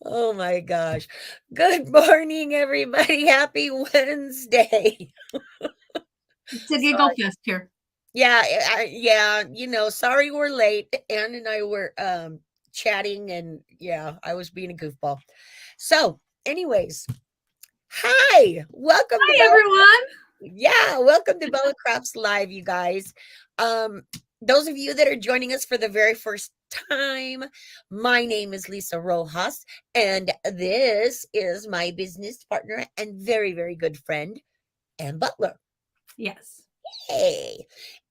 Oh my gosh. Good morning, everybody. Happy Wednesday. It's a giggle Sorry. fest here. Yeah, sorry we're late. Ann and I were chatting and yeah, I was being a goofball. So, anyways, hi. Welcome to Hi, Bella. everyone. Yeah, welcome to Bella Crafts Live, you guys. Um, those of you that are joining us for the very first time, my name is Lisa Rojas, and this is my business partner and very, very good friend, Ann Butler. Yes, Hey.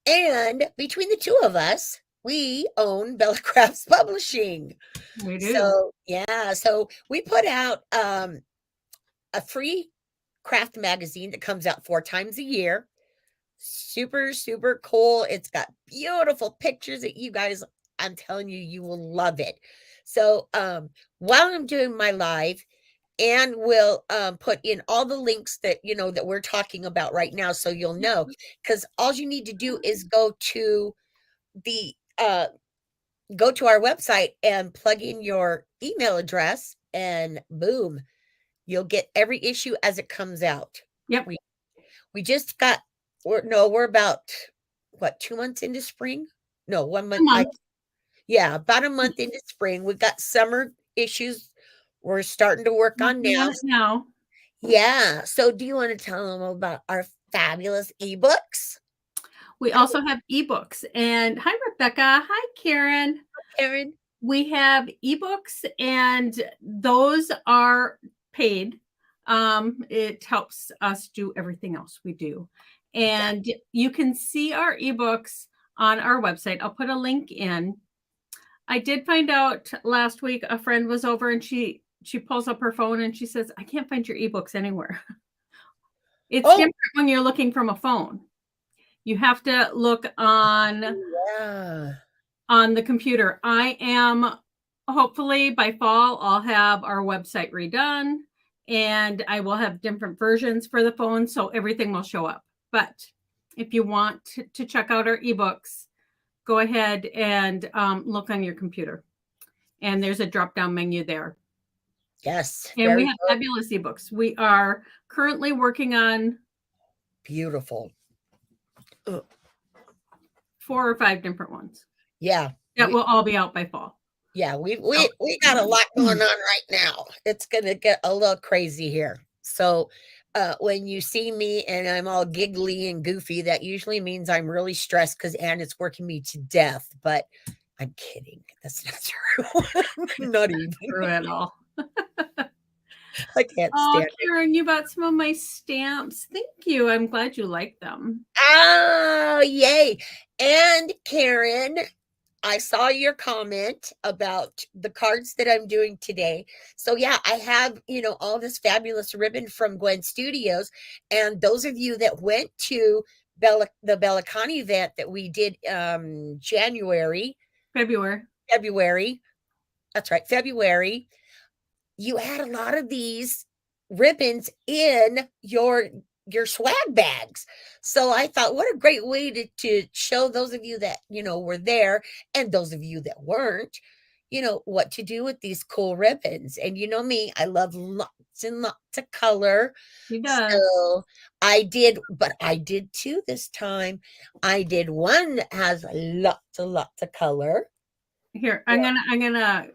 And between the two of us, we own Bella Crafts Publishing. we do. So we put out a free craft magazine that comes out 4 times a year. Super, super cool. It's got beautiful pictures that you guys, I'm telling you, you will love it. So, while I'm doing my live, and we'll put in all the links that that we're talking about right now, so you'll know. Because all you need to do is the go to our website and plug in your email address, and boom, you'll get every issue as it comes out. Yep. We we just got we're about what, 2 months into spring? No, 1 A month, month. yeah, about a month into spring. We've got summer issues we're starting to work on Working now. on it now. Yeah, so do you wanna tell them about our fabulous ebooks? We also have ebooks. And hi, Rebecca. Hi, Karen. Karen? We have ebooks, and those are paid. It helps us do everything else we do. Yeah. And you can see our ebooks on our website. I'll put a link in. I did find out last week a friend was over and she pulls up her phone and she says, "I can't find your ebooks anywhere." It's Oh, different when you're looking from a phone. You have to look yeah. on the computer. I am hopefully by fall I'll have our website redone and I will have different versions for the phone so everything will show up. But if you want to check out our ebooks, go ahead and look on your computer. And there's a drop down menu there. Yes, And we very have good. fabulous ebooks. We are currently working on Beautiful. 4 or 5 different ones Yeah, that will all be out by fall. yeah, we So, we we got a lot going on right now. It's gonna get a little crazy here. So, when you see me and I'm all giggly and goofy, that usually means I'm really stressed because Ann is working me to death, but I'm kidding. That's not true. Not even. through it all. I can't Oh, stand it. Karen, you bought some of my stamps. Thank you. I'm glad you like them. Oh, yay. And Karen, I saw your comment about the cards that I'm doing today. So yeah, I have, all this fabulous ribbon from Gwen Studios. And those of you that went to the Bellicani event that we did February. February. That's right, February. You had a lot of these ribbons in your swag bags. So I thought, what a great way to show those of you that, were there, and those of you that weren't, what to do with these cool ribbons. And you know me, I love lots and lots of color. He does. So but I did two this time. I did one that has lots and lots of color. Here, I'm gonna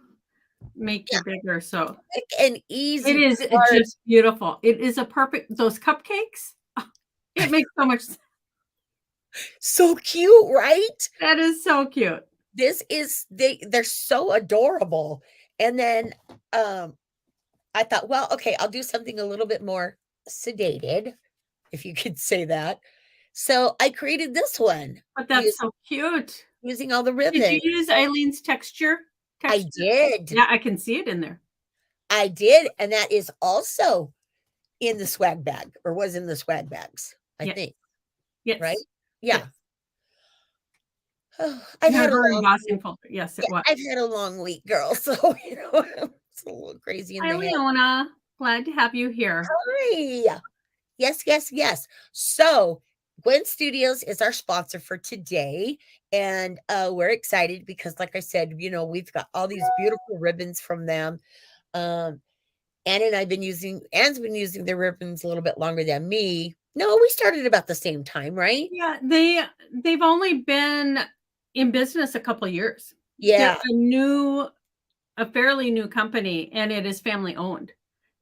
make you bigger. So Quick and it easy is card. just beautiful. It is a perfect those cupcakes. It makes so much sense. So cute, right? That is so cute. They're so adorable. And then I thought, well, okay, I'll do something a little bit more sedated, if you could say that. So I created this one But that's so cute. using all the Did you ribbon. use Eileen's texture? I Texture? did. Yeah, I can see it in there. I did. And that is also in the swag bag, or was in the swag bags, I Yes. think. Right? Yes. Yeah. Yes. Oh, I've Not had a her long embossing folder. Yes, it yeah, was. I've had a long week, girl. So, it's a little crazy in Hi, the head. Leona. Glad to have you here. Hi. Yes, yes, yes. So, Gwen Studios is our sponsor for today. And we're excited because, like I said, we've got all these beautiful ribbons from them. Um, Ann and Ann's been using the ribbons a little bit longer than me. No, we started about the same time, right? Yeah, they've only been in business a couple of years. They're Yeah, a fairly new company, and it is family owned,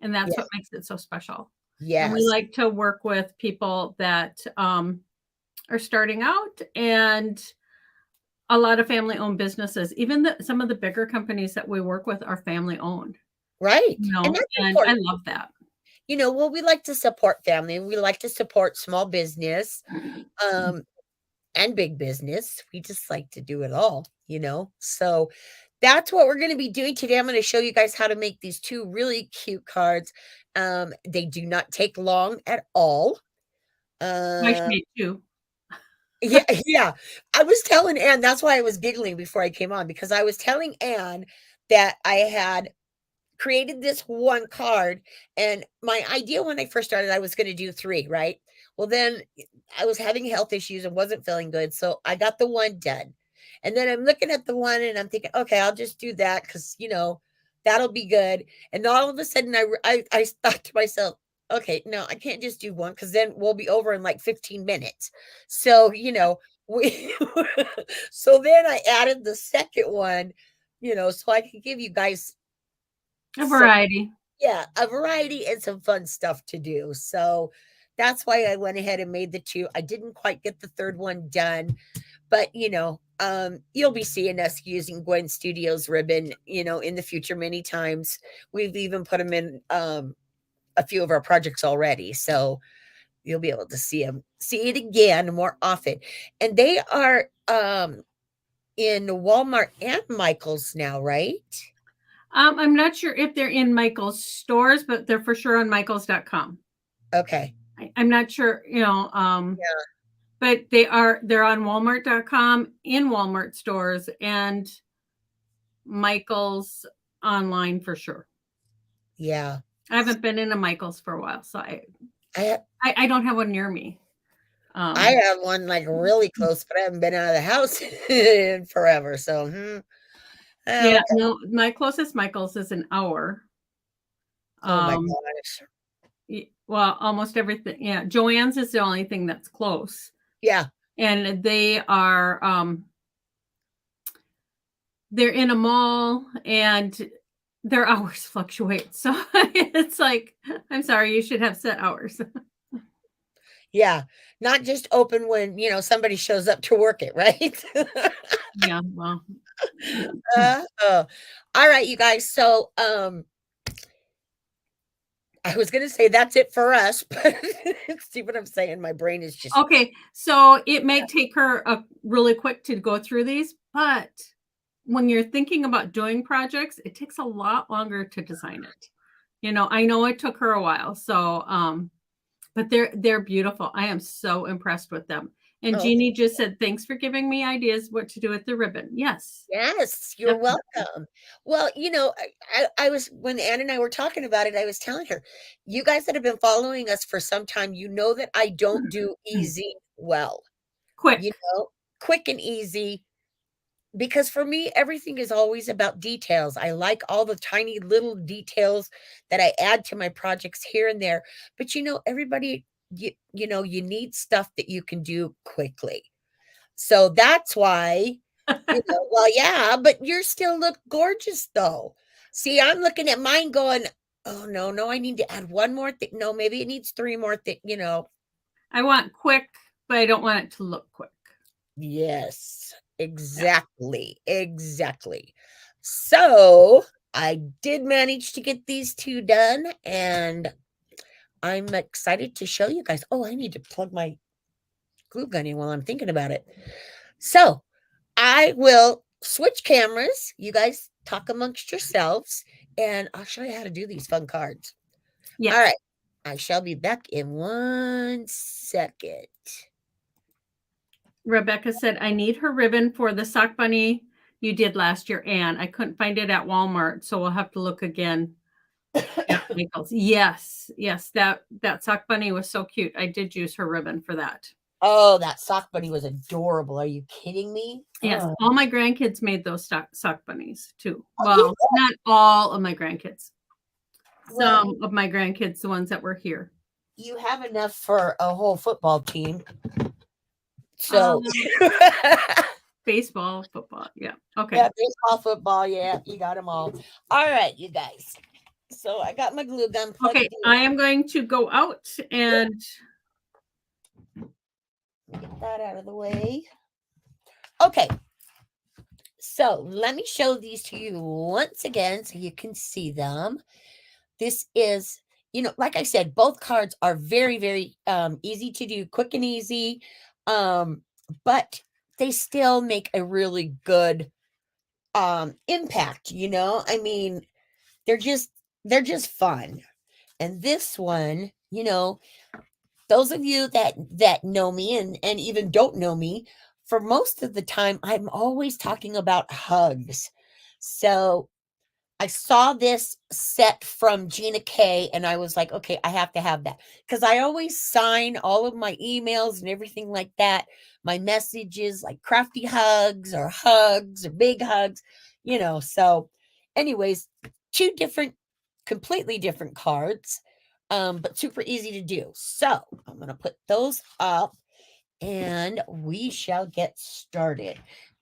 and that's yeah, what makes it so special. And we yes, like to work with people that are starting out, and a lot of family owned businesses. Even some of the bigger companies that we work with are family owned. right. You And know, that's and I important. love that. Well, we like to support family. We like to support small business, um, and big business. We just like to do it all. So that's what we're going to be doing today. I'm going to show you guys how to make these two really cute cards. They do not take long at all. I should Uh, make too. yeah, yeah. I was telling Anne, that's why I was giggling before I came on, because I was telling Anne that I had created this one card, and my idea when I first started, I was going to do three, right? Well, then I was having health issues and wasn't feeling good, so I got the one done. And then I'm looking at the one and I'm thinking, okay, I'll just do that because that'll be good. And all of a sudden, I thought to myself, okay, no, I can't just do one because then we'll be over in like 15 minutes. So we so then I added the second one, so I could give you guys A some, variety. yeah, a variety and some fun stuff to do. So that's why I went ahead and made the two. I didn't quite get the third one done, but you'll be seeing us using Gwen Studios ribbon, in the future many times. We've even put them in a few of our projects already. So you'll be able to see it again more often. And they are in Walmart and Michael's now, right? I'm not sure if they're in Michael's stores, but they're for sure on Michaels.com. Okay. I'm not sure, Yeah. but they're on Walmart.com, in Walmart stores, and Michael's online for sure. Yeah. I haven't been into Michael's for a while, so I I don't have one near me. I have one like really close, but I haven't been out of the house in forever. So, Yeah, okay. no, my closest Michael's is an hour. Oh my Um, gosh. well, almost everything. Yeah, Joann's is the only thing that's close, Yeah. and they're in a mall, and their hours fluctuate. So it's like, I'm sorry, you should have set hours. Yeah. Not just open when, somebody shows up to work it, right? Yeah, well, Oh. All right, you guys. So, I was gonna say that's it for us, but see what I'm saying? My brain is just okay. So it might take her a really quick to go through these, but when you're thinking about doing projects, it takes a lot longer to design it. I know it took her a while. So, but they're beautiful. I am so impressed with them. And oh, Jeannie just said, "Thanks for giving me ideas what to do with the ribbon." Yes, yes, you're definitely. welcome. Well, I was when Ann and I were talking about it, I was telling her, you guys that have been following us for some time, you know that I don't do easy well. You Quick. know, quick and easy. Because for me, everything is always about details. I like all the tiny little details that I add to my projects here and there. But everybody, you need stuff that you can do quickly. So that's why, well, yeah, but you still look gorgeous though. See, I'm looking at mine going, oh no, no, I need to add one more thing. No, maybe it needs three more things. I want quick, but I don't want it to look quick. Yes, Yeah. exactly, exactly. So I did manage to get these two done, and I'm excited to show you guys. Oh, I need to plug my glue gun in while I'm thinking about it. So I will switch cameras. You guys talk amongst yourselves, and I'll show you how to do these fun cards. All Yes. right. I shall be back in 1 second. Rebecca said, "I need her ribbon for the sock bunny you did last year, Anne. I couldn't find it at Walmart, so we'll have to look again at Michael's." Yes, yes, that sock bunny was so cute. I did use her ribbon for that. Oh, that sock bunny was adorable. Are you kidding me? Yes, Oh, all my grandkids made those sock bunnies too. you Well, not all of my grandkids. well, Some of my grandkids, the ones that were here. you have enough for a whole football team. So, Um, baseball, football. Yeah. Okay. yeah, baseball, football, yeah, you got them all. All right, you guys. So I got my glue gun plugged Okay. I am going to go out and get that out of the way. Okay. So let me show these to you once again so you can see them. This is, like I said, both cards are very, very easy to do, quick and easy. But they still make a really good impact, I mean, they're just fun. And this one, those of you that know me and even don't know me, for most of the time I'm always talking about hugs. So I saw this set from Gina K and I was like, okay, I have to have that because I always sign all of my emails and everything like that. My messages like crafty hugs or big hugs, So, anyways, two different, completely different cards, but super easy to do. So I'm going to put those up and we shall get started.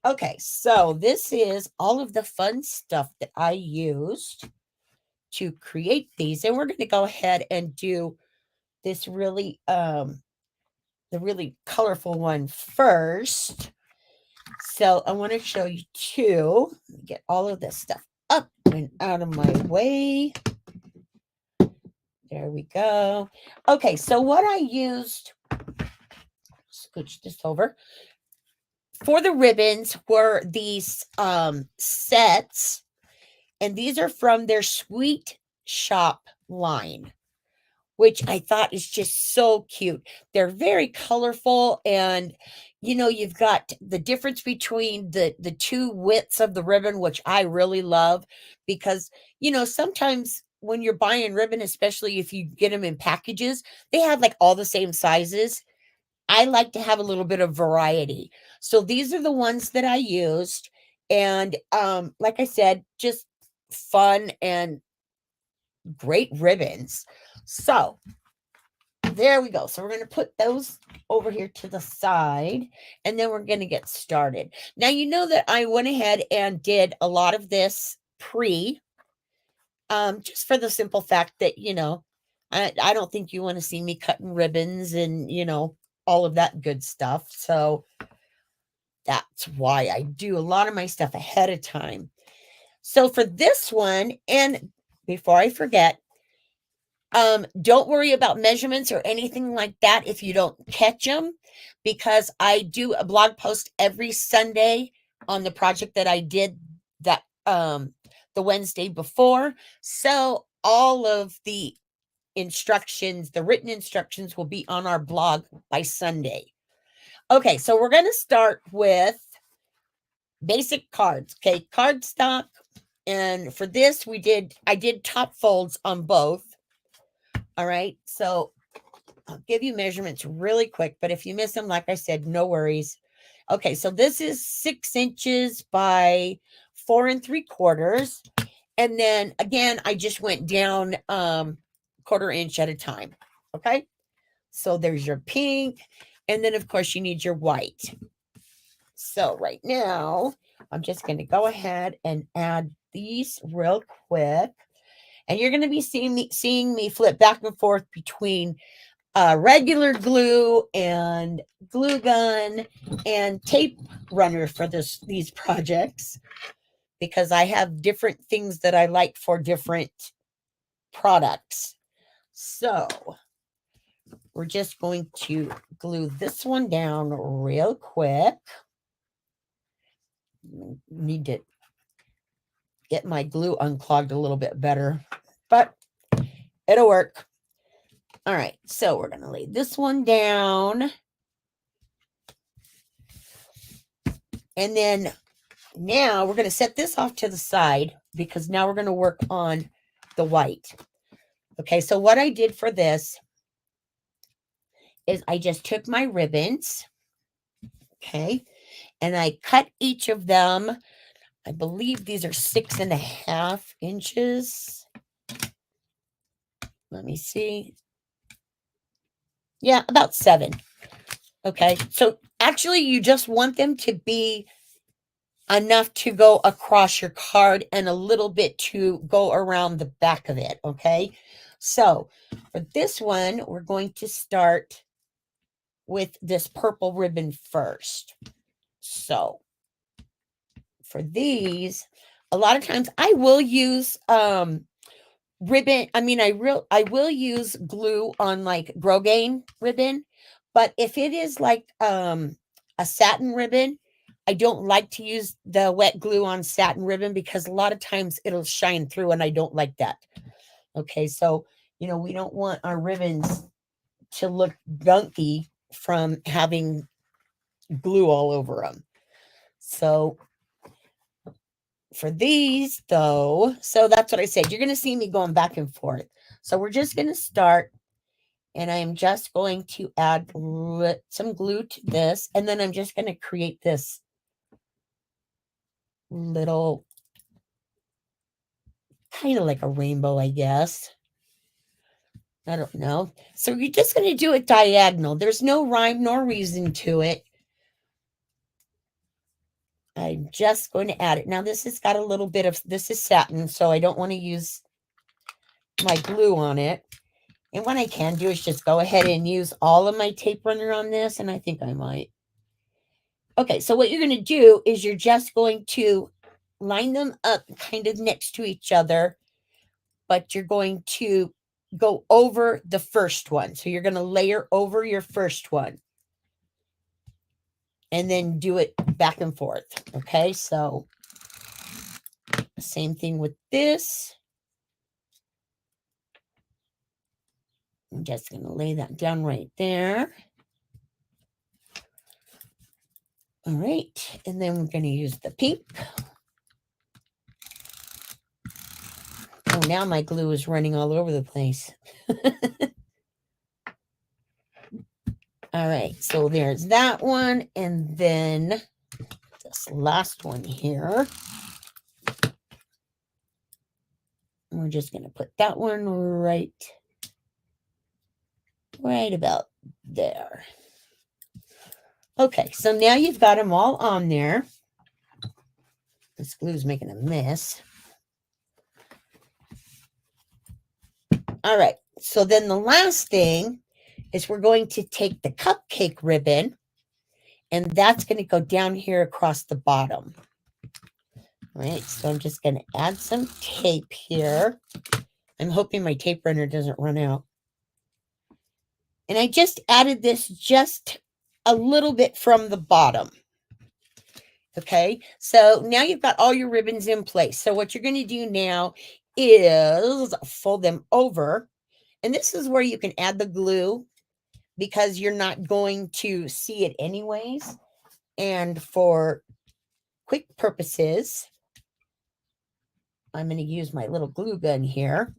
Okay, so this is all of the fun stuff that I used to create these. And we're going to go ahead and do this really the really colorful one first. So I want to show you two. Get all of this stuff up and out of my way. There we go. Okay, so what I used, scooch this over, for the ribbons were these sets, and these are from their Sweet Shop line, which I thought is just so cute. They're very colorful, and you've got the difference between the two widths of the ribbon, which I really love because sometimes when you're buying ribbon, especially if you get them in packages, they have like all the same sizes. I like to have a little bit of variety. So these are the ones that I used. And like I said, just fun and great ribbons. So there we go. So we're going to put those over here to the side and then we're going to get started. Now, you know that I went ahead and did a lot of this just for the simple fact that, I don't think you want to see me cutting ribbons and, all of that good stuff. So that's why I do a lot of my stuff ahead of time. So for this one, and before I forget, don't worry about measurements or anything like that if you don't catch them, because I do a blog post every Sunday on the project that I did that the Wednesday before. So all of the instructions, the written instructions, will be on our blog by Sunday. Okay, so we're going to start with basic cards. Okay, cardstock. And for this, I did top folds on both. All right, so I'll give you measurements really quick, but if you miss them, like I said, no worries. Okay, so this is 6 inches by 4 3/4. And then again, I just went down 1/4 inch at a time. Okay, so there's your pink. And then, of course, you need your white. So right now, I'm just going to go ahead and add these real quick. And you're going to be seeing me flip back and forth between regular glue and glue gun and tape runner for these projects, because I have different things that I like for different products. So we're just going to glue this one down real quick. Need to get my glue unclogged a little bit better, but it'll work. All right, so we're going to lay this one down. And then now we're going to set this off to the side because now we're going to work on the white. Okay, so what I did for this is I just took my ribbons, okay, and I cut each of them. I believe these are 6.5 inches. Let me see. Yeah, about 7. Okay, so actually you just want them to be enough to go across your card and a little bit to go around the back of it. Okay, so for this one, we're going to start with this purple ribbon first. So for these, a lot of times I will use ribbon. I will use glue on like Grosgain ribbon, but if it is like a satin ribbon, I don't like to use the wet glue on satin ribbon because a lot of times it'll shine through and I don't like that. Okay, so we don't want our ribbons to look gunky from having glue all over them. So for these though, so that's what I said. You're going to see me going back and forth. So we're just going to start, and I'm just going to add some glue to this, and then I'm just going to create this little kind of like a rainbow, I guess. I don't know. So you're just going to do it diagonal. There's no rhyme nor reason to it. I'm just going to add it. Now this has got a little bit of, this is satin, so I don't want to use my glue on it. And what I can do is just go ahead and use all of my tape runner on this, and I think I might. Okay, so what you're going to do is you're just going to line them up kind of next to each other, but you're going to go over the first one. So you're going to layer over your first one and then do it back and forth. Okay, so same thing with this. I'm just going to lay that down right there. All right, and then we're going to use the pink. Oh, now my glue is running all over the place. All right, so there's that one, and then this last one here. We're just going to put that one right about there. Okay, so now you've got them all on there. This glue's making a mess. All right, so then the last thing is we're going to take the cupcake ribbon, and that's going to go down here across the bottom. All right, so I'm just going to add some tape here. I'm hoping my tape runner doesn't run out. And I just added this just a little bit from the bottom. Okay, so now you've got all your ribbons in place. So what you're going to do now is fold them over. And this is where you can add the glue because you're not going to see it anyways. And for quick purposes, I'm going to use my little glue gun here.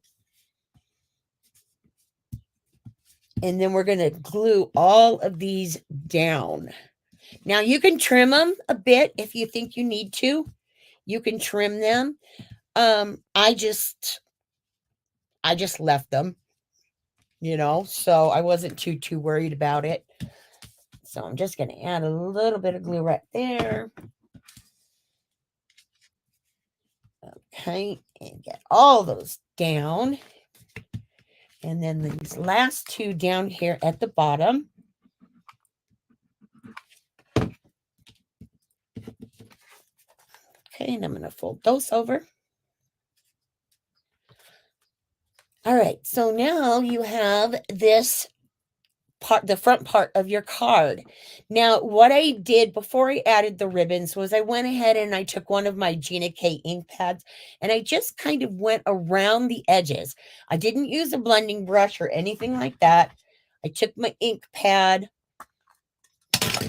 And then we're going to glue all of these down. Now you can trim them a bit if you think you need to. You can trim them. I just left them, so I wasn't too worried about it. So I'm just going to add a little bit of glue right there. Okay, and get all those down. And then these last two down here at the bottom. Okay, and I'm going to fold those over. All right, so now you have this part, the front part of your card. Now, what I did before I added the ribbons was I went ahead and I took one of my Gina K ink pads and I just kind of went around the edges. I didn't use a blending brush or anything like that. I took my ink pad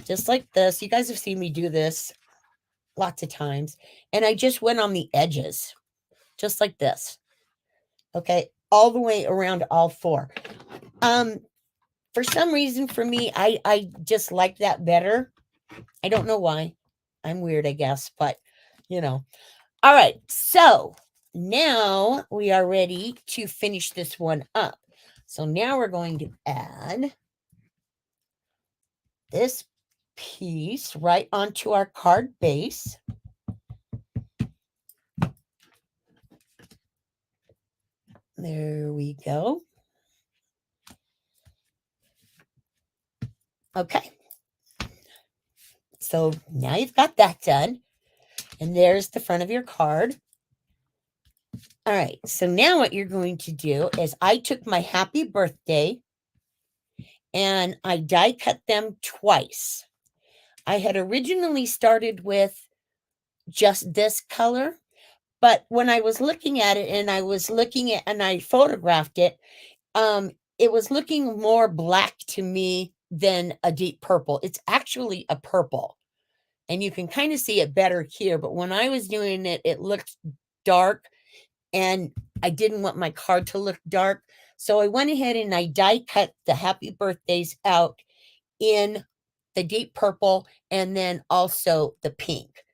just like this. You guys have seen me do this lots of times. And I just went on the edges, just like this. Okay, all the way around all four. for some reason for me, I just like that better. I don't know why. I'm weird, I guess, but you know. All right. So now we are ready to finish this one up. So now we're going to add this piece right onto our card base. There we go. Okay. So now you've got that done. And there's the front of your card. All right. So now what you're going to do is I took my happy birthday and I die cut them twice. I had originally started with just this color, but when I was looking at it and I photographed it, it was looking more black to me than a deep purple. It's actually a purple. And you can kind of see it better here, but when I was doing it, it looked dark and I didn't want my card to look dark. So I went ahead and I die cut the happy birthdays out in the deep purple and then also the pink.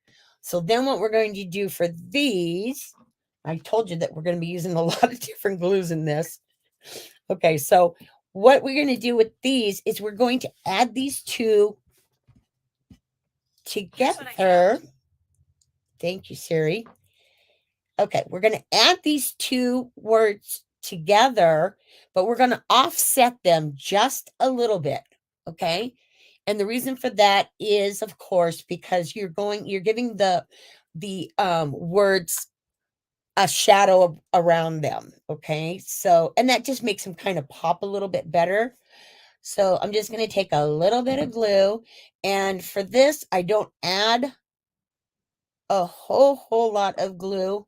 So then what we're going to do for these, I told you that we're going to be using a lot of different glues in this. Okay, so what we're going to do with these is we're going to add these two together. Thank you, Siri. Okay, we're going to add these two words together, but we're going to offset them just a little bit. Okay. And the reason for that is, of course, because you're giving the words a shadow around them. Okay. So, and that just makes them kind of pop a little bit better. So I'm just going to take a little bit of glue. And for this, I don't add a whole lot of glue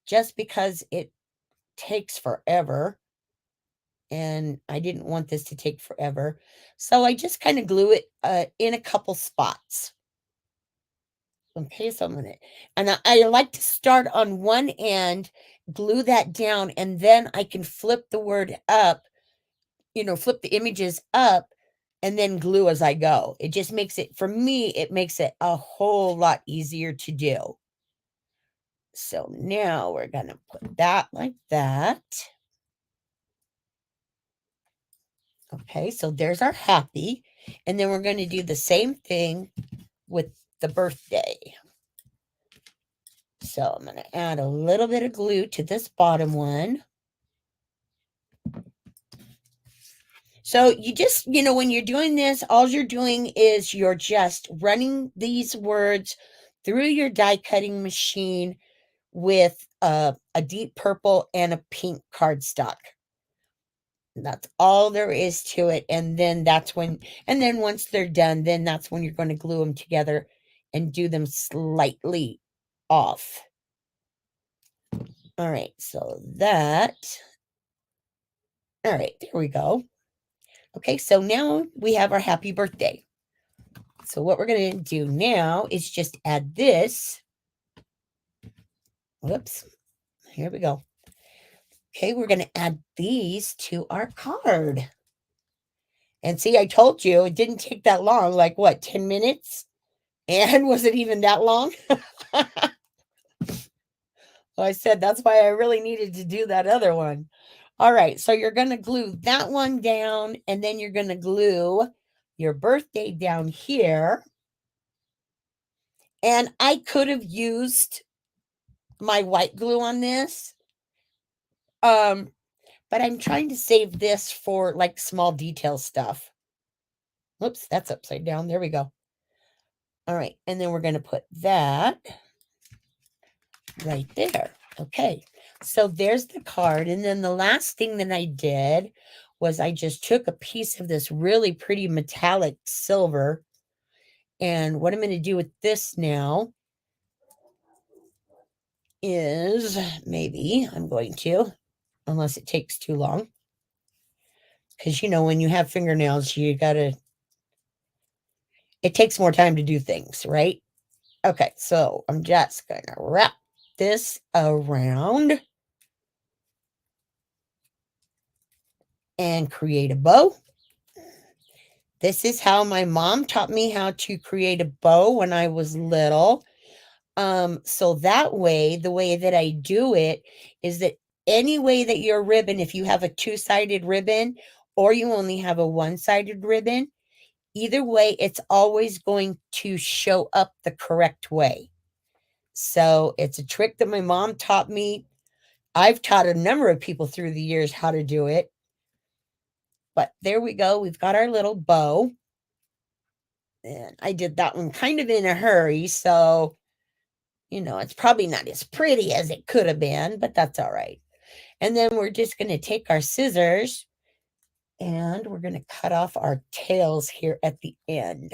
just because it takes forever. And I didn't want this to take forever. So I just kind of glue it in a couple spots. Okay, so I'm going to, and I like to start on one end, glue that down, and then I can flip the word up, flip the images up, and then glue as I go. It just makes it, for me, it makes it a whole lot easier to do. So now we're going to put that like that. Okay, so there's our happy. And then we're going to do the same thing with the birthday. So I'm going to add a little bit of glue to this bottom one. So you just, when you're doing this, all you're doing is you're just running these words through your die cutting machine with a deep purple and a pink cardstock. That's all there is to it. And then once they're done, then that's when you're going to glue them together and do them slightly off. All right, so all right, there we go. Okay, so now we have our happy birthday. So what we're going to do now is just add this. Whoops, here we go. Okay, we're going to add these to our card. And see, I told you it didn't take that long, like what, 10 minutes? And was it even that long? Well, I said that's why I really needed to do that other one. All right, so you're going to glue that one down, and then you're going to glue your birthday down here. And I could have used my white glue on this. But I'm trying to save this for like small detail stuff. Whoops, that's upside down. There we go. All right, and then we're going to put that right there. Okay, so there's the card. And then the last thing that I did was I just took a piece of this really pretty metallic silver. And what I'm going to do with this now is maybe I'm going to, unless it takes too long. Because, when you have fingernails, it takes more time to do things, right? Okay, so I'm just going to wrap this around. and create a bow. This is how my mom taught me how to create a bow when I was little. So that way, the way that I do it is that any way that your ribbon, if you have a two-sided ribbon or you only have a one-sided ribbon, either way, it's always going to show up the correct way. So it's a trick that my mom taught me. I've taught a number of people through the years how to do it. But there we go. We've got our little bow. And I did that one kind of in a hurry. So, it's probably not as pretty as it could have been, but that's all right. And then we're just going to take our scissors and we're going to cut off our tails here at the end.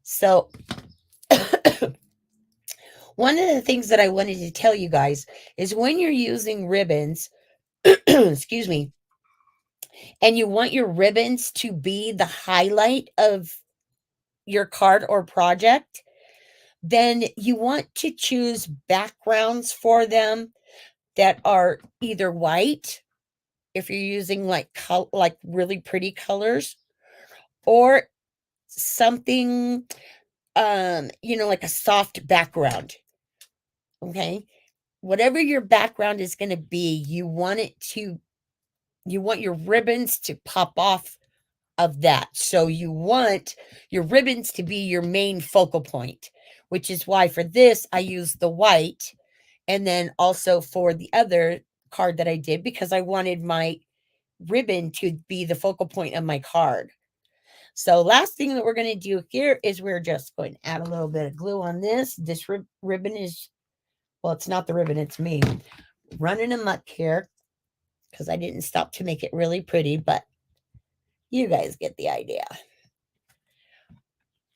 So one of the things that I wanted to tell you guys is when you're using ribbons, excuse me, and you want your ribbons to be the highlight of your card or project, then you want to choose backgrounds for them that are either white, if you're using like really pretty colors, or something like a soft background. Okay, whatever your background is going to be, you want your ribbons to pop off of that. So you want your ribbons to be your main focal point, which is why for this I use the white, and then also for the other card that I did, because I wanted my ribbon to be the focal point of my card. So last thing that we're going to do here is we're just going to add a little bit of glue on this. This ribbon is, well, it's not the ribbon, it's me running amok here because I didn't stop to make it really pretty, but you guys get the idea.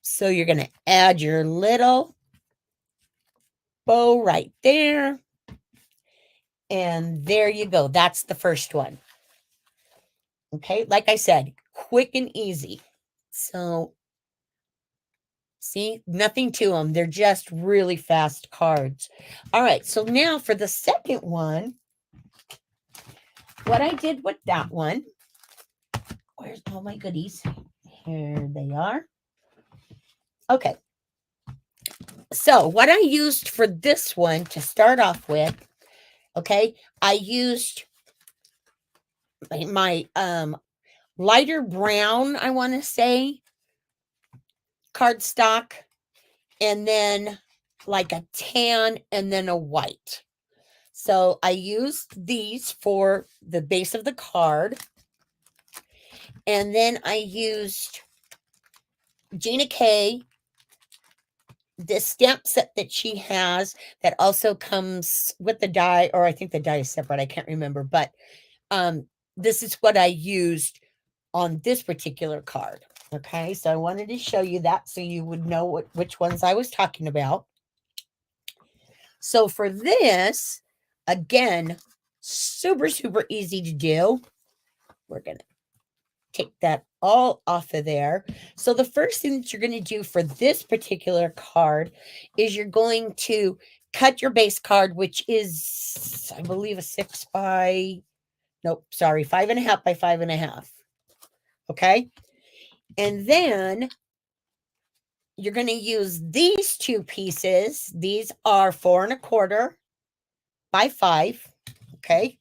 So you're going to add your little bow right there. And there you go. That's the first one. Okay, like I said, quick and easy. So, see, nothing to them. They're just really fast cards. All right, so now for the second one, what I did with that one, where's all my goodies? Here they are. Okay, so what I used for this one to start off with, okay, I used my lighter brown, I want to say, cardstock, and then like a tan and then a white. So I used these for the base of the card. And then I used Gina K, the stamp set that she has that also comes with the die, or I think the die is separate. I can't remember, but this is what I used on this particular card. Okay, so I wanted to show you that so you would know which ones I was talking about. So for this, again, super, super easy to do. We're going to take that all off of there. So the first thing that you're going to do for this particular card is you're going to cut your base card, which is, I believe, a 5.5 by 5.5. Okay. And then you're going to use these two pieces. These are 4.25 by 5. Okay.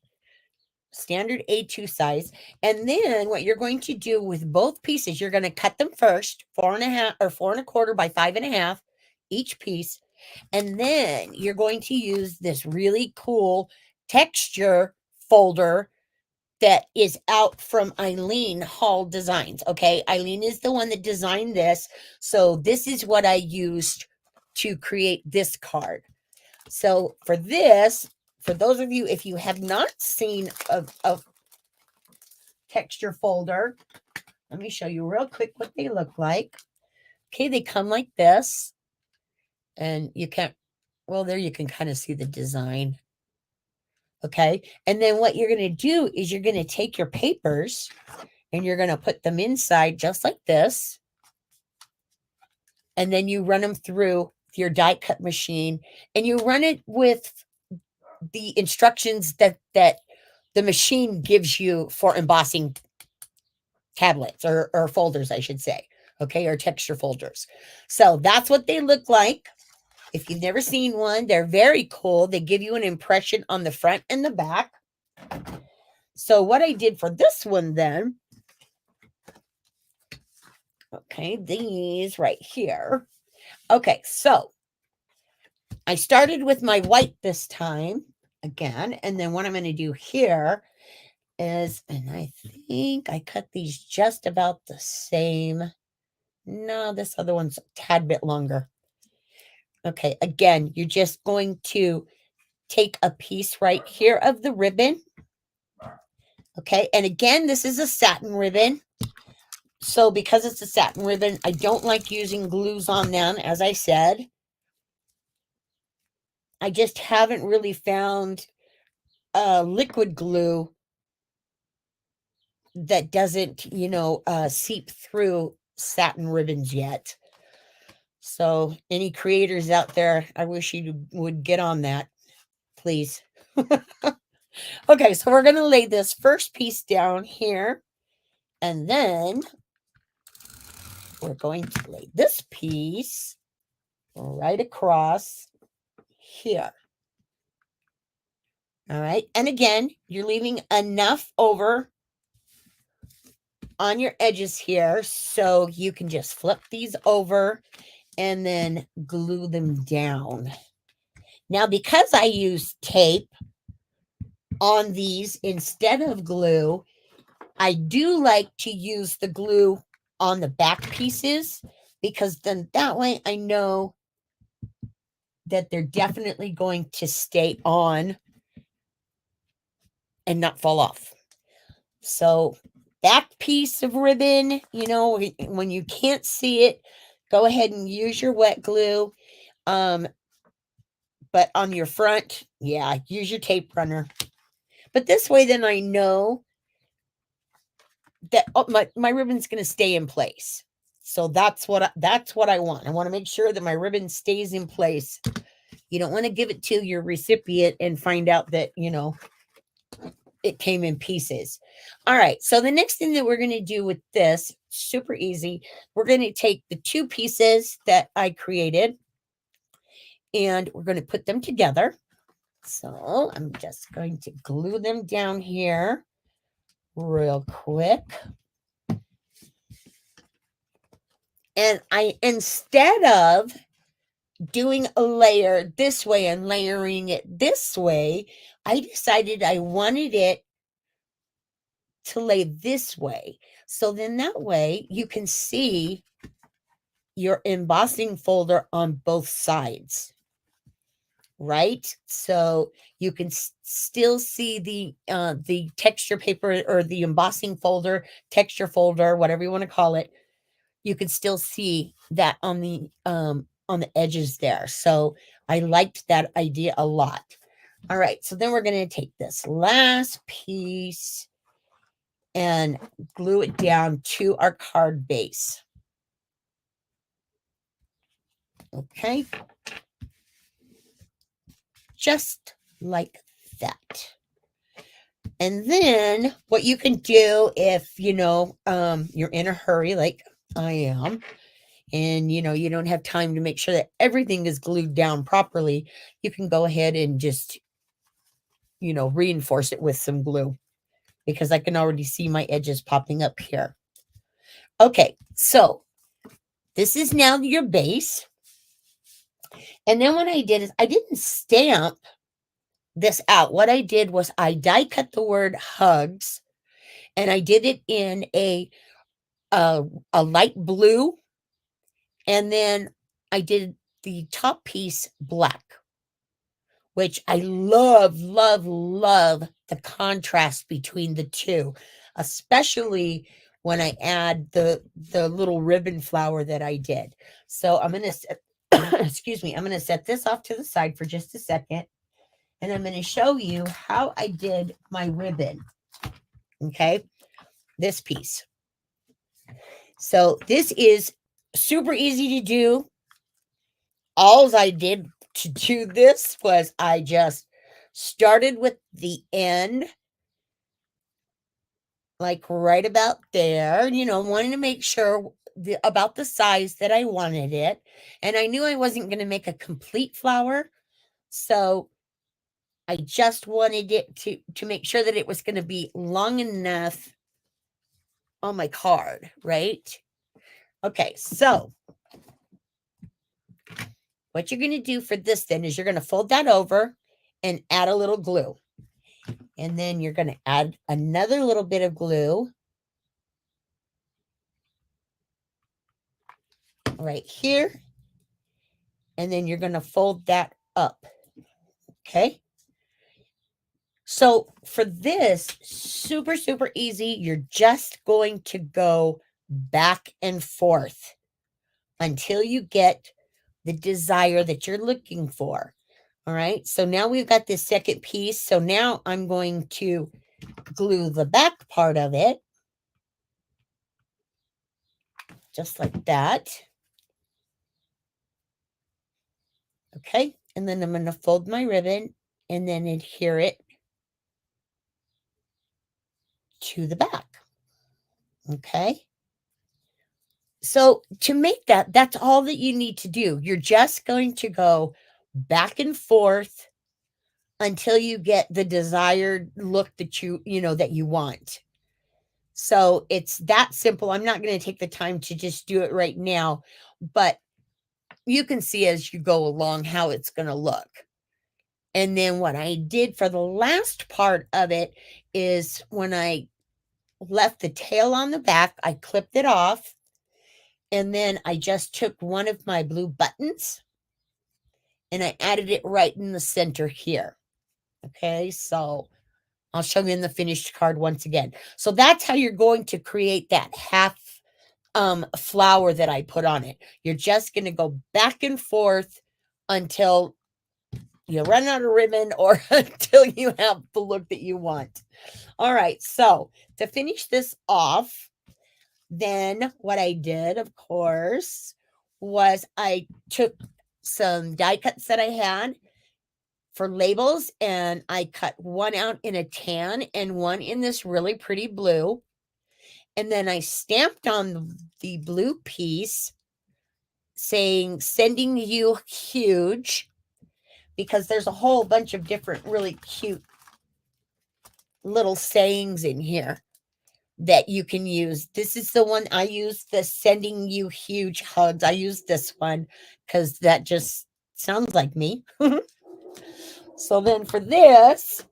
Standard A2 size. And then what you're going to do with both pieces, you're going to cut them first, 4.5 or 4.25 by 5.5 each piece. And then you're going to use this really cool texture folder that is out from Eileen Hall Designs. Okay, Eileen is the one that designed this. So this is what I used to create this card. So for this, for those of you, if you have not seen a texture folder, let me show you real quick what they look like. Okay, they come like this. And you can't, well, there you can kind of see the design. Okay, and then what you're going to do is you're going to take your papers and you're going to put them inside just like this. And then you run them through your die cut machine, and you run it with the instructions that the machine gives you for embossing tablets or folders, I should say. Okay, or texture folders. So that's what they look like. If you've never seen one, they're very cool. They give you an impression on the front and the back. So what I did for this one then, okay, these right here. Okay, so I started with my white this time again, and then what I'm going to do here is, and I think I cut these just about the same. No, this other one's a tad bit longer. Okay, again, you're just going to take a piece right here of the ribbon. Okay, and again, this is a satin ribbon. So because it's a satin ribbon, I don't like using glues on them, as I said. I just haven't really found liquid glue that doesn't, seep through satin ribbons yet. So any creators out there, I wish you would get on that, please. Okay, so we're going to lay this first piece down here, and then we're going to lay this piece right across here. All right, and again, you're leaving enough over on your edges here so you can just flip these over and then glue them down. Now, because I use tape on these instead of glue, I do like to use the glue on the back pieces, because then that way I know that they're definitely going to stay on and not fall off. So back piece of ribbon, when you can't see it, go ahead and use your wet glue. But on your front, yeah, use your tape runner. But this way, then I know that my ribbon's going to stay in place. So that's what I want. I want to make sure that my ribbon stays in place. You don't want to give it to your recipient and find out that, it came in pieces. All right. So the next thing that we're going to do with this, super easy, we're going to take the two pieces that I created and we're going to put them together. So I'm just going to glue them down here real quick. And instead of doing a layer this way and layering it this way, I decided I wanted it to lay this way. So then that way you can see your embossing folder on both sides, right? So you can still see the texture paper or the embossing folder, texture folder, whatever you want to call it. You can still see that on the edges there. So I liked that idea a lot. All right, so then we're going to take this last piece and glue it down to our card base. Okay. Just like that. And then what you can do if, you're in a hurry like I am, and, you don't have time to make sure that everything is glued down properly, you can go ahead and just, reinforce it with some glue, because I can already see my edges popping up here. Okay, so this is now your base. And then what I did is I didn't stamp this out. What I did was I die cut the word hugs, and I did it in a light blue. And then I did the top piece black, which I love, love, love the contrast between the two, especially when I add the little ribbon flower that I did. So I'm going to, excuse me, I'm going to set this off to the side for just a second. And I'm going to show you how I did my ribbon. Okay. This piece. So this is super easy to do. All I did to do this was I just started with the end, like right about there, wanting to make sure about the size that I wanted it. And I knew I wasn't going to make a complete flower. So I just wanted it to make sure that it was going to be long enough on my card, right? Okay, so what you're going to do for this then is you're going to fold that over and add a little glue. And then you're going to add another little bit of glue right here. And then you're going to fold that up. Okay. So for this, super, super easy. You're just going to go back and forth until you get the desire that you're looking for. All right. So now we've got this second piece. So now I'm going to glue the back part of it. Just like that. Okay. And then I'm going to fold my ribbon and then adhere it to the back. Okay. So to make that, that's all that you need to do. You're just going to go back and forth until you get the desired look that that you want. So it's that simple. I'm not going to take the time to just do it right now, but you can see as you go along how it's going to look. And then what I did for the last part of it is when I left the tail on the back, I clipped it off. And then I just took one of my blue buttons and I added it right in the center here. Okay, so I'll show you in the finished card once again. So that's how you're going to create that half flower that I put on it. You're just going to go back and forth until you run out of ribbon or until you have the look that you want. All right, so to finish this off, then what I did, of course, was I took some die cuts that I had for labels and I cut one out in a tan and one in this really pretty blue. And then I stamped on the blue piece saying, "Sending you huge," because there's a whole bunch of different really cute little sayings in here that you can use. This is the one I use, the "Sending you huge hugs." I use this one because that just sounds like me. So then for this,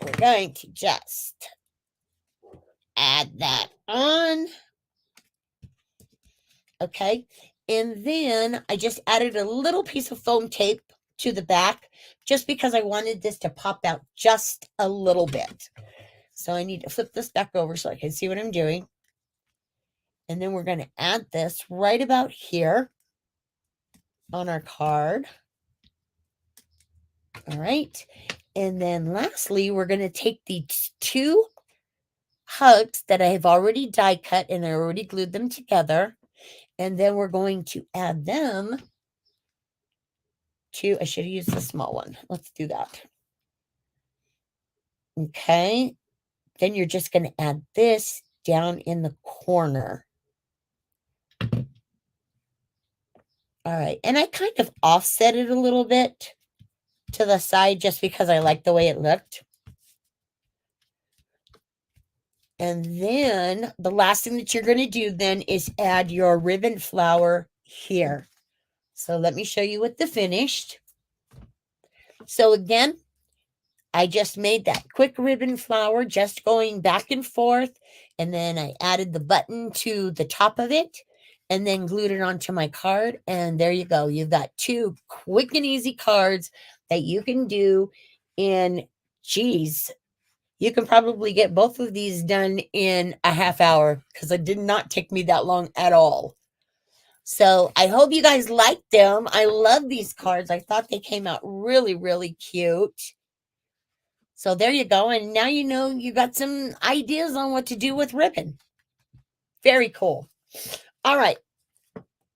we're going to just add that on. Okay. And then I just added a little piece of foam tape to the back just because I wanted this to pop out just a little bit. So I need to flip this back over so I can see what I'm doing. And then we're going to add this right about here on our card. All right. And then lastly, we're going to take the two hugs that I have already die cut and I already glued them together. And then we're going to add them to, I should have used the small one. Let's do that. Okay. Then you're just going to add this down in the corner. All right. And I kind of offset it a little bit to the side just because I like the way it looked. And then the last thing that you're going to do then is add your ribbon flower here. So let me show you what the finished. So again, I just made that quick ribbon flower, just going back and forth. And then I added the button to the top of it and then glued it onto my card. And there you go. You've got two quick and easy cards that you can do in, geez, you can probably get both of these done in a half hour because it did not take me that long at all. So I hope you guys liked them. I love these cards. I thought they came out really, really cute. So there you go. And now you know you got some ideas on what to do with ribbon. Very cool. All right.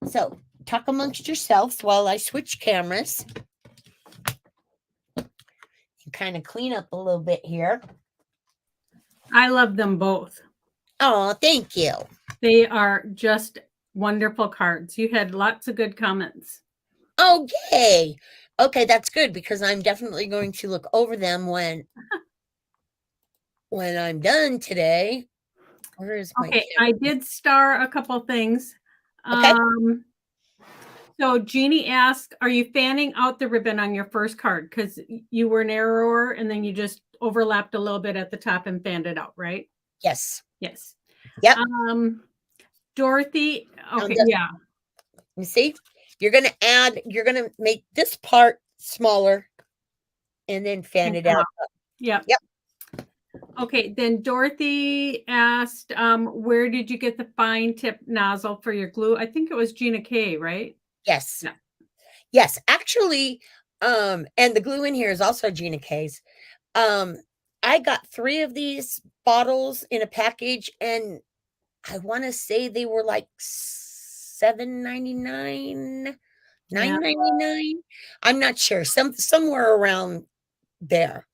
So talk amongst yourselves while I switch cameras. kind of clean up a little bit here. I love them both. Oh, thank you. They are just wonderful cards. You had lots of good comments. Okay. Okay, that's good because I'm definitely going to look over them when I'm done today. Where is my Okay, camera? I did star a couple things. Okay. So Jeannie asked, are you fanning out the ribbon on your first card? Because you were narrower and then you just overlapped a little bit at the top and fanned it out, right? Yes. Yes. Yep. Dorothy, okay, yeah. You see, you're going to make this part smaller and then fan it out. Yep. Yep. Okay, then Dorothy asked, where did you get the fine tip nozzle for your glue? I think it was Gina K, right? Yes. Yeah. Yes, actually, and the glue in here is also Gina K's. I got 3 of these bottles in a package, and I want to say they were like $7.99, $9.99. I'm not sure, somewhere around there.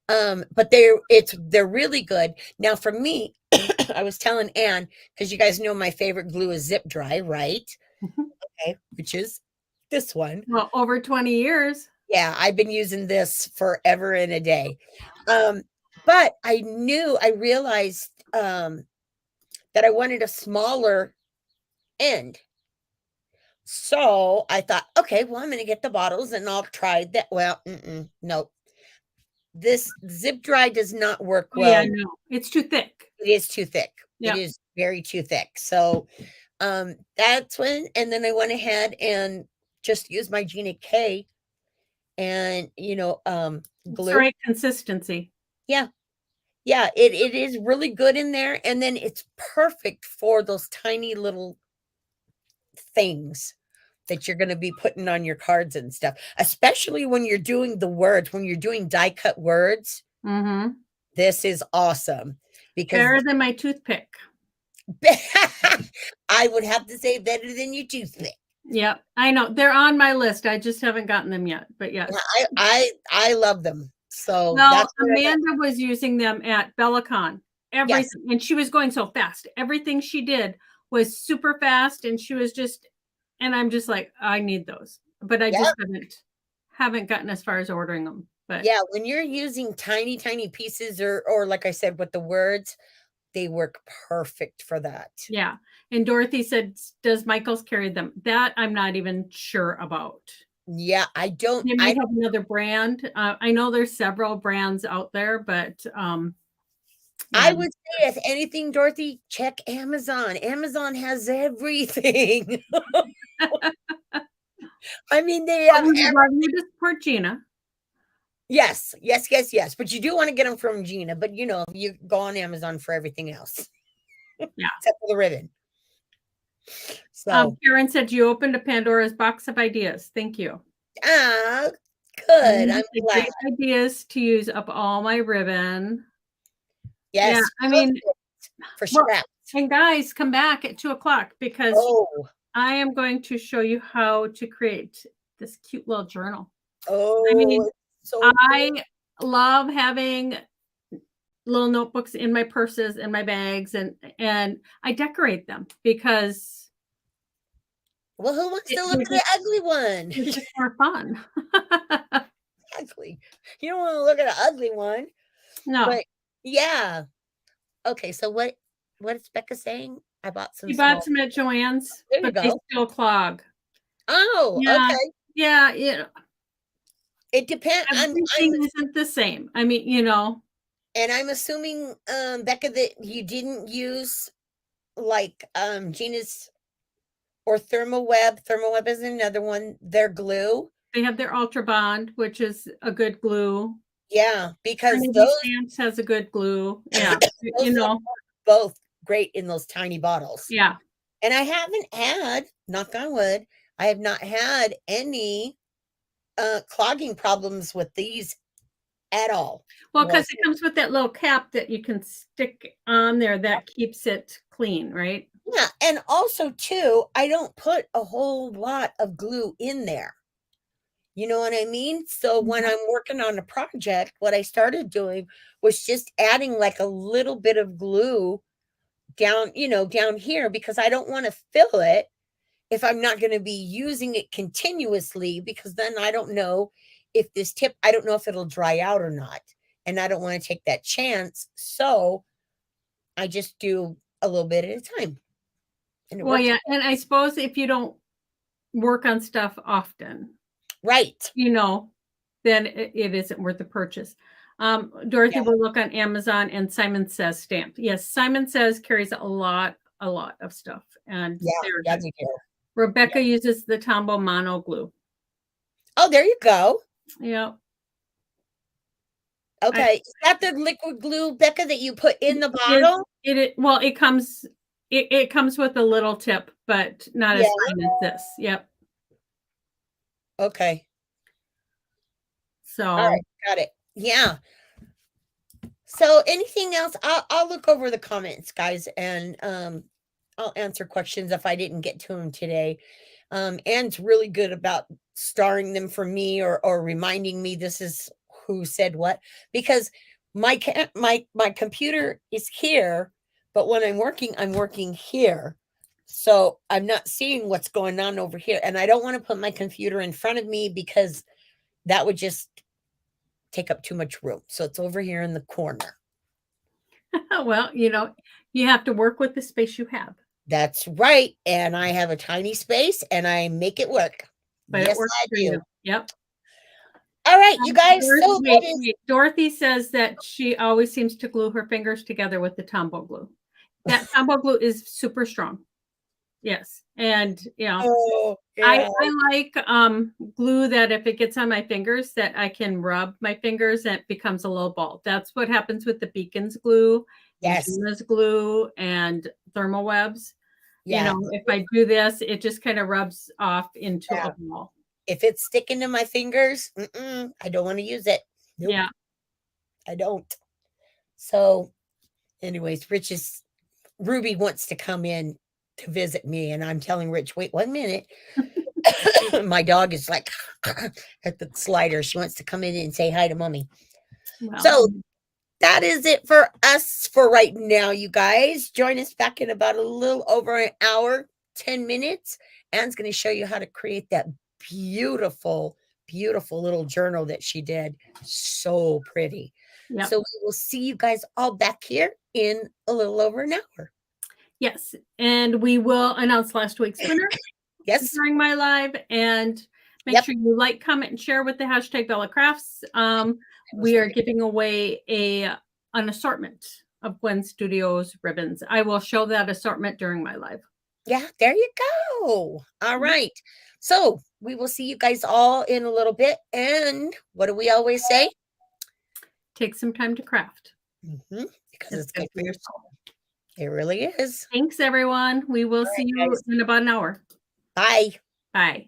But they're really good. Now for me, I was telling Anne, because you guys know my favorite glue is Zip Dry, right? Okay, which is this one. Well, over 20 years. Yeah, I've been using this forever and a day. But I realized that I wanted a smaller end. So I thought, okay, well, I'm going to get the bottles and I'll try that. Well, no, this Zip Dry does not work well. Yeah, no, it's too thick. It is too thick. Yeah. It is very too thick. So that's when, and then I went ahead and just used my Gina K and, glue. It's the right consistency. Yeah. Yeah, it is really good in there, and then it's perfect for those tiny little things that you're gonna be putting on your cards and stuff, especially when you're doing the words, when you're doing die cut words. This is awesome because better than my toothpick. I would have to say better than your toothpick. Yeah, I know. They're on my list. I just haven't gotten them yet, but yes. I love them. So well, Amanda was using them at BellaCon. Everything, yes. And she was going so fast. Everything she did was super fast, and she was just, and I'm just like, I need those, but I just haven't gotten as far as ordering them. But yeah, when you're using tiny pieces, or like I said, with the words, they work perfect for that. Yeah. And Dorothy said, does Michael's carry them? That I'm not even sure about. Yeah, I don't. They might have another brand. I know there's several brands out there, but I would say, if anything, Dorothy, check Amazon. Amazon has everything. I mean, they have everything. You just support Gina. Yes. But you do want to get them from Gina. But you go on Amazon for everything else. Yeah, except for the ribbon. So Karen said you opened a Pandora's box of ideas. Thank you. Ah, good. I'm glad. Great ideas to use up all my ribbon. Yes. Yeah, I mean, for scraps. And guys, come back at 2:00 because I am going to show you how to create this cute little journal. I mean, I love having little notebooks in my purses and my bags, and I decorate them because. Well, who wants to look at the ugly one? It's just more fun. Exactly. You don't want to look at an ugly one. No. But yeah. Okay, so what is Becca saying? I bought some. You bought some at Joann's, but they still clog. Oh, yeah. Okay. Yeah, it depends. Everything isn't the same. I mean, And I'm assuming, Becca, that you didn't use like Gina's or ThermoWeb. ThermoWeb is another one. Their glue. They have their Ultra Bond, which is a good glue. Yeah, because those Stamps has a good glue. Yeah, both great in those tiny bottles. Yeah, and I haven't had, knock on wood, I have not had any clogging problems with these at all. Well, because it comes with that little cap that you can stick on there that keeps it clean, right? Yeah, and also too, I don't put a whole lot of glue in there. You know what I mean? So when I'm working on a project, what I started doing was just adding like a little bit of glue down, down here because I don't want to fill it if I'm not going to be using it continuously because then I don't know if this tip, I don't know if it'll dry out or not. And I don't want to take that chance. So I just do a little bit at a time. And it Well, works. yeah, and I suppose if you don't work on stuff often, Right. then it isn't worth the purchase. Dorothy Yeah. will look on Amazon and Simon Says stamp. Yes, Simon Says carries a lot of stuff. And Yeah, they do. Rebecca uses the Tombow Mono glue. Oh, there you go. Yeah. Okay. Is that the liquid glue, Becca, that you put in the bottle? Well, it comes with a little tip, but not as fine as this. Yep. Okay. So All right, got it. Yeah. So anything else? I'll look over the comments, guys, and I'll answer questions if I didn't get to them today. Anne's really good about starring them for me or reminding me this is who said what because my computer is here, but when I'm working here. So I'm not seeing what's going on over here. And I don't want to put my computer in front of me because that would just take up too much room. So it's over here in the corner. well, you have to work with the space you have. That's right. And I have a tiny space and I make it work. But yes, it works I for do. you. Yep. All right, you guys. Dorothy says that she always seems to glue her fingers together with the Tombow glue. That Tombow glue is super strong. Yes. And Oh, yeah. I like glue that if it gets on my fingers that I can rub my fingers and it becomes a little ball. That's what happens with the Beacons glue, Yes. Juna's glue, and Thermal Webs. Yeah. If I do this, it just kind of rubs off into a ball. If it's sticking to my fingers, I don't want to use it. Nope, Yeah. I don't. So, anyways, Ruby wants to come in to visit me, and I'm telling Rich, wait 1 minute. My dog is like at the slider. She wants to come in and say hi to mommy. Wow. So that is it for us for right now, you guys. Join us back in about a little over an hour, 10 minutes. Anne's going to show you how to create that beautiful, beautiful little journal that she did. So pretty. Yep. So we will see you guys all back here in a little over an hour. Yes. And we will announce last week's winner. Yes. During my live. And make sure you like, comment, and share with the hashtag Bella Crafts. We are giving away an assortment of Gwen Studios ribbons. I will show that assortment during my live. Yeah, there you go. All right. So we will see you guys all in a little bit. And what do we always say? Take some time to craft. Because it's good for your soul. It really is. Thanks, everyone. We will see you in about an hour. Bye. Bye.